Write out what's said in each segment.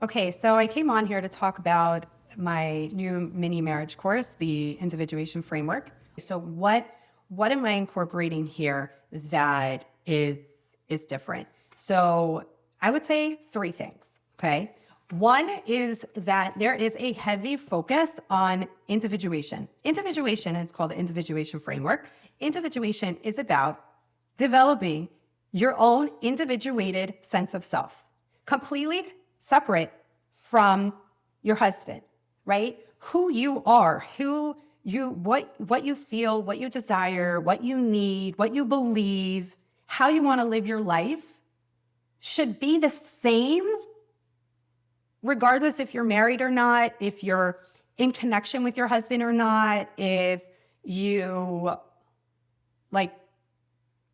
Okay, so I came on here to talk about my new mini marriage course, the individuation framework. So what am I incorporating here that is different? So I would say three things, okay? One is that there is a heavy focus on individuation. Individuation, it's called the individuation framework. Individuation is about developing your own individuated sense of self, completely separate from your husband, right? Who you are, what you feel, what you desire, what you need, what you believe, how you want to live your life should be the same regardless if you're married or not, if you're in connection with your husband or not, if you like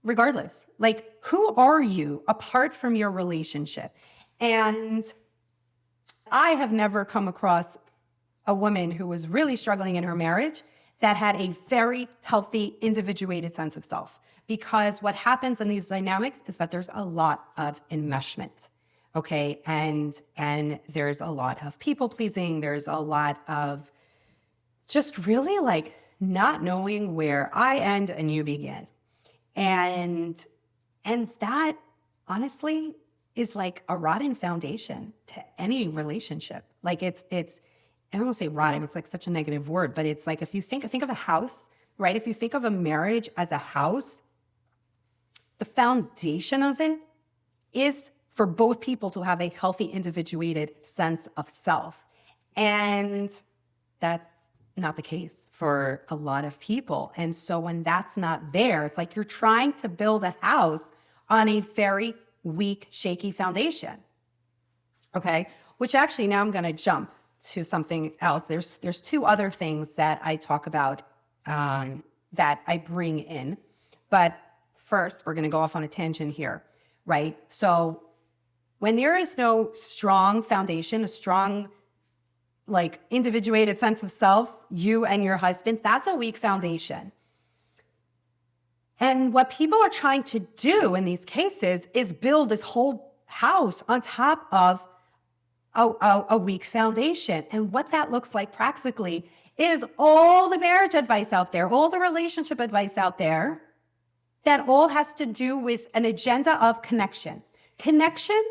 regardless, like who are you apart from your relationship? And I have never come across a woman who was really struggling in her marriage that had a very healthy individuated sense of self. Because what happens in these dynamics is that there's a lot of enmeshment. Okay. And there's a lot of people pleasing. There's a lot of just really like not knowing where I end and you begin. And that honestly is like a rotten foundation to any relationship. Like it's I don't want to say rotten, it's like such a negative word, but it's like if you think of a house, right? If you think of a marriage as a house, the foundation of it is for both people to have a healthy individuated sense of self. And that's not the case for a lot of people. And so when that's not there, it's like you're trying to build a house on a very weak, shaky foundation. Okay. Which actually now I'm going to jump to something else. There's two other things that I talk about that I bring in. But first, we're going to go off on a tangent here, right? So when there is no strong foundation, a strong like individuated sense of self, you and your husband, that's a weak foundation. And what people are trying to do in these cases is build this whole house on top of a weak foundation. And what that looks like practically is all the marriage advice out there, all the relationship advice out there, that all has to do with an agenda of connection. Connection,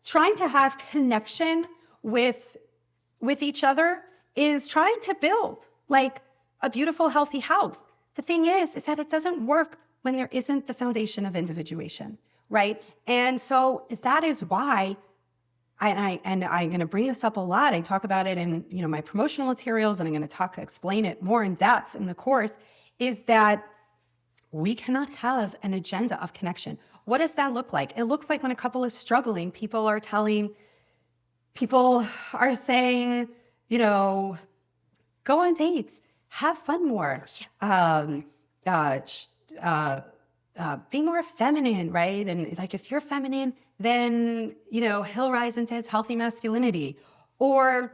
trying to have connection with each other is trying to build like a beautiful, healthy house. The thing is that it doesn't work when there isn't the foundation of individuation, right? And so that is why I'm going to bring this up a lot. I talk about it in my promotional materials, and I'm going to explain it more in depth in the course, is that we cannot have an agenda of connection. What does that look like? It looks like when a couple is struggling, people are saying, go on dates, have fun more, be more feminine, right? And like, if you're feminine, then, he'll rise into his healthy masculinity. Or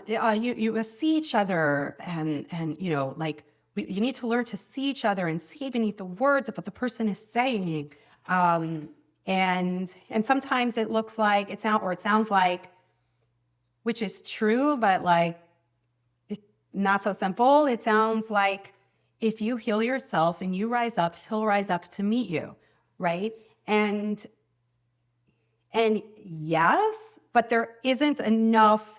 you see each other and you need to learn to see each other and see beneath the words of what the person is saying. And sometimes it looks like it sounds like, which is true, but like not so simple. It sounds like if you heal yourself and you rise up, he'll rise up to meet you, right? And yes, but there isn't enough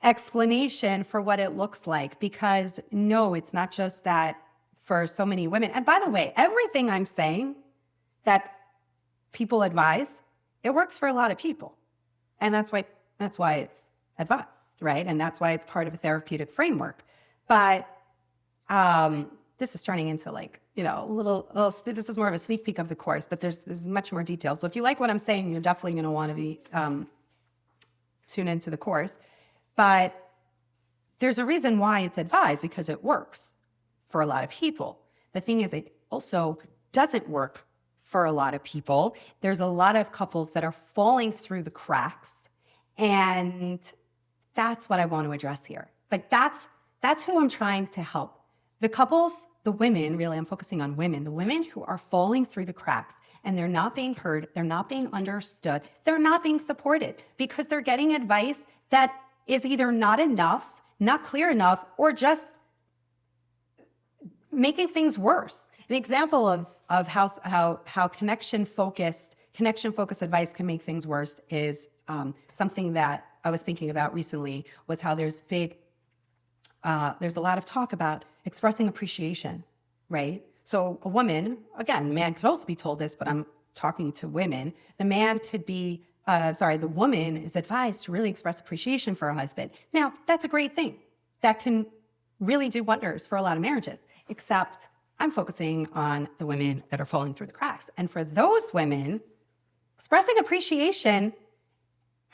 explanation for what it looks like, because no, it's not just that for so many women. And by the way, everything I'm saying that people advise, it works for a lot of people. And that's why it's advised, right? And that's why it's part of a therapeutic framework. But this is turning into like, this is more of a sneak peek of the course, but there's much more detail. So if you like what I'm saying, you're definitely going to want to be tune into the course. But there's a reason why it's advised, because it works for a lot of people. The thing is, it also doesn't work for a lot of people. There's a lot of couples that are falling through the cracks. And that's what I want to address here. Like that's who I'm trying to help. The couples, the women, really, I'm focusing on women, the women who are falling through the cracks and they're not being heard, they're not being understood, they're not being supported because they're getting advice that is either not enough, not clear enough, or just making things worse. An example of how connection focused advice can make things worse is something that I was thinking about recently was how there's a lot of talk about expressing appreciation, right? So a woman, again, man could also be told this, but I'm talking to women. The woman is advised to really express appreciation for her husband. Now, that's a great thing. That can really do wonders for a lot of marriages, except I'm focusing on the women that are falling through the cracks. And for those women, expressing appreciation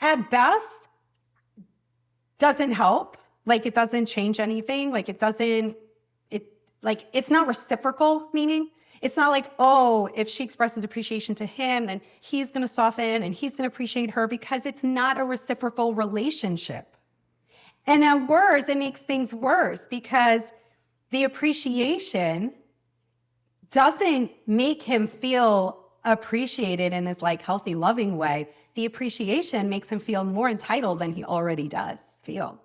at best doesn't help. Like, it doesn't change anything. Like, it's not reciprocal, meaning it's not like, oh, if she expresses appreciation to him, then he's going to soften and he's going to appreciate her, because it's not a reciprocal relationship. And then worse, it makes things worse because the appreciation doesn't make him feel appreciated in this like healthy, loving way. The appreciation makes him feel more entitled than he already does feel,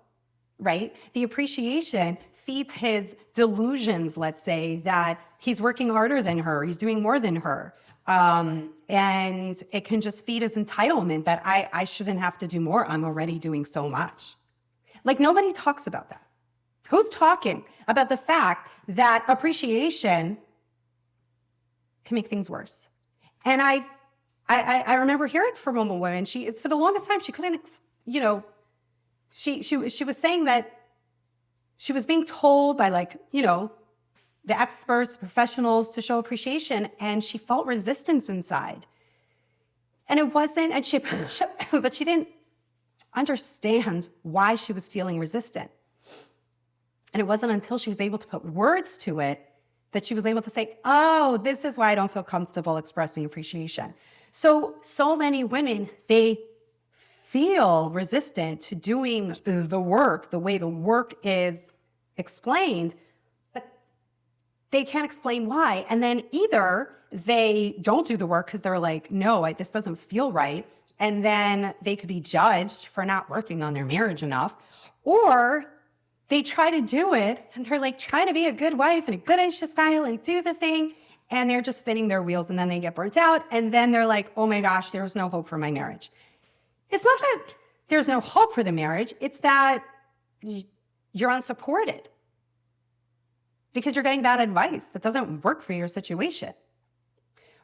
right? The appreciation feeds his delusions, let's say, that he's working harder than her, he's doing more than her. And it can just feed his entitlement that I shouldn't have to do more, I'm already doing so much. Like, nobody talks about that. Who's talking about the fact that appreciation can make things worse? And I remember hearing from a woman, she, for the longest time, she couldn't, she was saying that she was being told by the experts, professionals to show appreciation, and she felt resistance inside. And it wasn't, but she didn't understand why she was feeling resistant. And it wasn't until she was able to put words to it that she was able to say, oh, this is why I don't feel comfortable expressing appreciation. So many women, they feel resistant to doing the work, the way the work is explained, but they can't explain why. And then either they don't do the work because they're like, no, this doesn't feel right. And then they could be judged for not working on their marriage enough, or they try to do it and they're like trying to be a good wife and a good anxious style and do the thing, and they're just spinning their wheels, and then they get burnt out, and then they're like, oh my gosh, there's no hope for my marriage. It's not that there's no hope for the marriage, it's that you're unsupported because you're getting bad advice that doesn't work for your situation,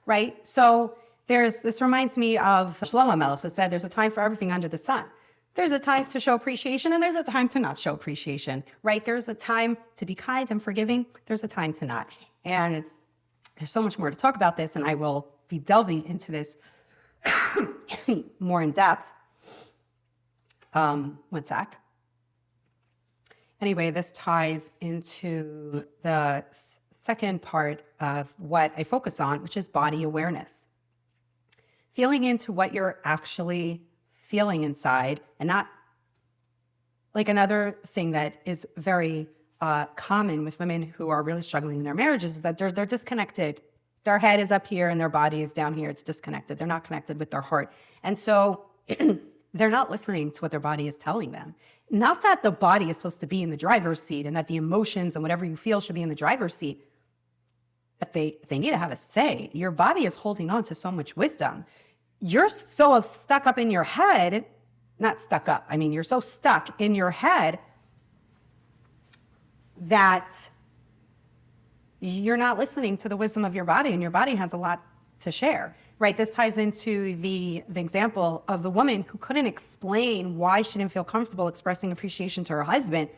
right? So this reminds me of Shlomo Melech, that said there's a time for everything under the sun. There's a time to show appreciation and there's a time to not show appreciation, right? There's a time to be kind and forgiving. There's a time to not. And there's so much more to talk about this, and I will be delving into this more in depth. One sec. Anyway, this ties into the second part of what I focus on, which is body awareness. Feeling into what you're actually feeling inside, and not like another thing that is very common with women who are really struggling in their marriages is that they're disconnected. Their head is up here and their body is down here. It's disconnected. They're not connected with their heart. And so they're not listening to what their body is telling them. Not that the body is supposed to be in the driver's seat and that the emotions and whatever you feel should be in the driver's seat, but they need to have a say. Your body is holding on to so much wisdom. You're so stuck up in your head, not stuck up, I mean, you're so stuck in your head that you're not listening to the wisdom of your body, and your body has a lot to share, right? This ties into the example of the woman who couldn't explain why she didn't feel comfortable expressing appreciation to her husband,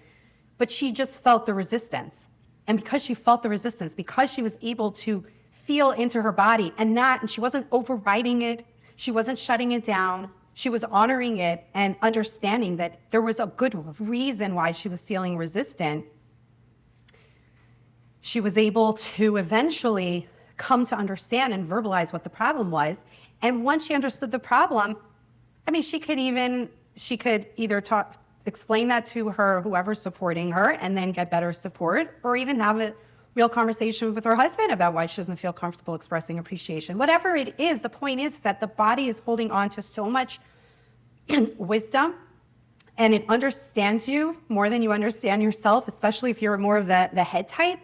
but she just felt the resistance. And because she felt the resistance, because she was able to feel into her body and she wasn't overriding it, she wasn't shutting it down, she was honoring it and understanding that there was a good reason why she was feeling resistant, she was able to eventually come to understand and verbalize what the problem was. And once she understood the problem, I mean, she could either explain that to her, whoever's supporting her, and then get better support, or even have it real conversation with her husband about why she doesn't feel comfortable expressing appreciation. Whatever it is, the point is that the body is holding on to so much wisdom, and it understands you more than you understand yourself, especially if you're more of the head type.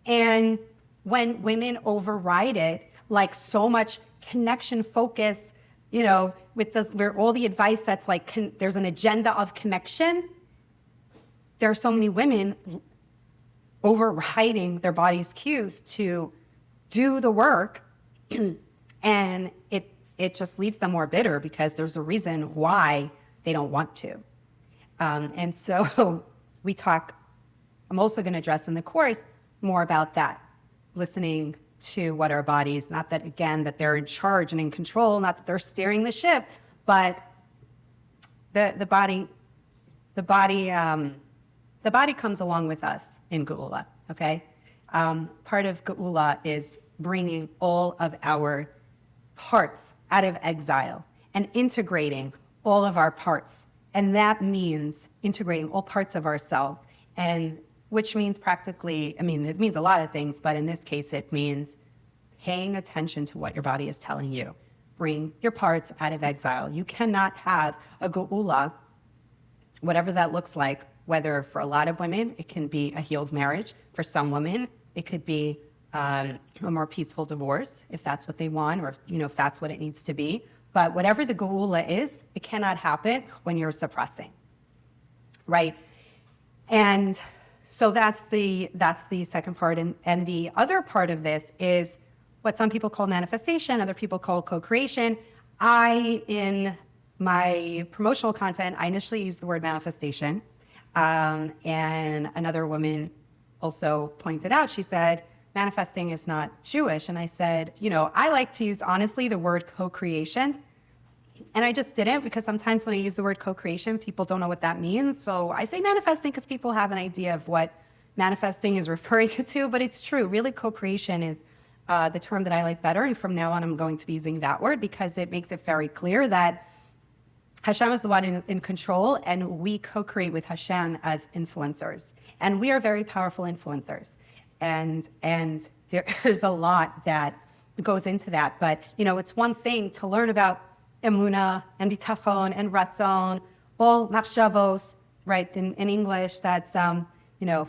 And when women override it, like so much connection focus, with all the advice that's like, there's an agenda of connection. There are so many women overriding their body's cues to do the work, and it just leaves them more bitter because there's a reason why they don't want to. And so I'm also going to address in the course more about that, listening to what our bodies, not that, again, that they're in charge and in control, not that they're steering the ship, but the body comes along with us in Geula, okay? Part of Geula is bringing all of our parts out of exile and integrating all of our parts. And that means integrating all parts of ourselves, and which means practically, it means a lot of things, but in this case, it means paying attention to what your body is telling you. Bring your parts out of exile. You cannot have a Geula, whatever that looks like, whether for a lot of women, it can be a healed marriage. For some women, it could be a more peaceful divorce, if that's what they want, or if that's what it needs to be. But whatever the Geula is, it cannot happen when you're suppressing, right? And so that's the second part. And the other part of this is what some people call manifestation, other people call co-creation. In my promotional content, I initially used the word manifestation. And another woman also pointed out, she said, manifesting is not Jewish. And I said, I like to use, honestly, the word co-creation. And I just didn't, because sometimes when I use the word co-creation, people don't know what that means. So I say manifesting because people have an idea of what manifesting is referring to, but it's true. Really, co-creation is the term that I like better. And from now on, I'm going to be using that word because it makes it very clear that Hashem is the one in control, and we co-create with Hashem as influencers. And we are very powerful influencers. And there's a lot that goes into that. But, it's one thing to learn about emunah and bitachon and ratzon, all machshavos, right? In English, that's,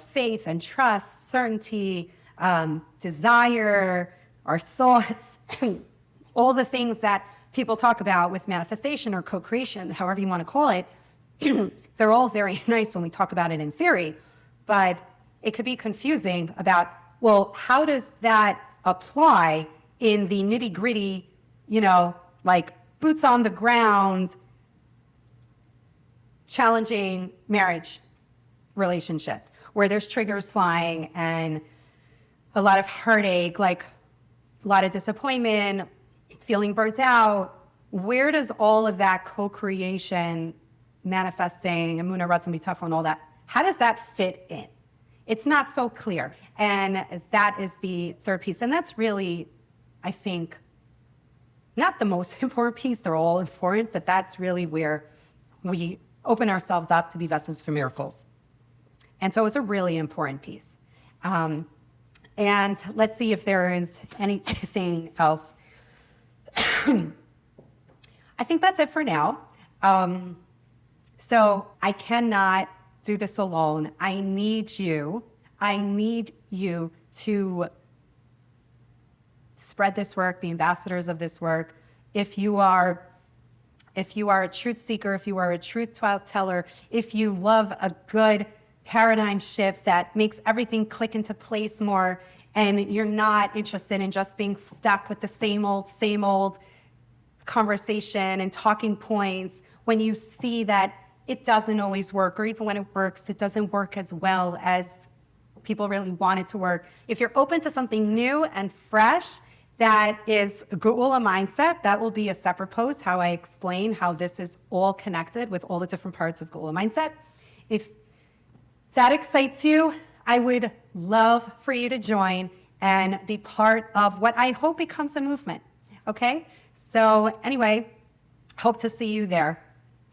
faith and trust, certainty, desire, our thoughts, all the things that people talk about with manifestation or co-creation, however you want to call it. They're all very nice when we talk about it in theory, but it could be confusing about, well, how does that apply in the nitty-gritty, like boots on the ground, challenging marriage relationships where there's triggers flying and a lot of heartache, like a lot of disappointment, feeling burnt out. Where does all of that co-creation, manifesting, emunah, ratzon, bitachon, all that, how does that fit in? It's not so clear. And that is the third piece. And that's really, I think, not the most important piece. They're all important, but that's really where we open ourselves up to be vessels for miracles. And so it's a really important piece. And let's see if there is anything else. I think that's it for now. So I cannot do this alone. I need you to spread this work, be ambassadors of this work. If you are a truth seeker, if you are a truth teller, if you love a good paradigm shift that makes everything click into place more, and you're not interested in just being stuck with the same old conversation and talking points, when you see that it doesn't always work, or even when it works, it doesn't work as well as people really want it to work. If you're open to something new and fresh, that is a Geula mindset. That will be a separate post, how I explain how this is all connected with all the different parts of Geula mindset. If that excites you, I would love for you to join and be part of what I hope becomes a movement. Okay? So anyway, hope to see you there.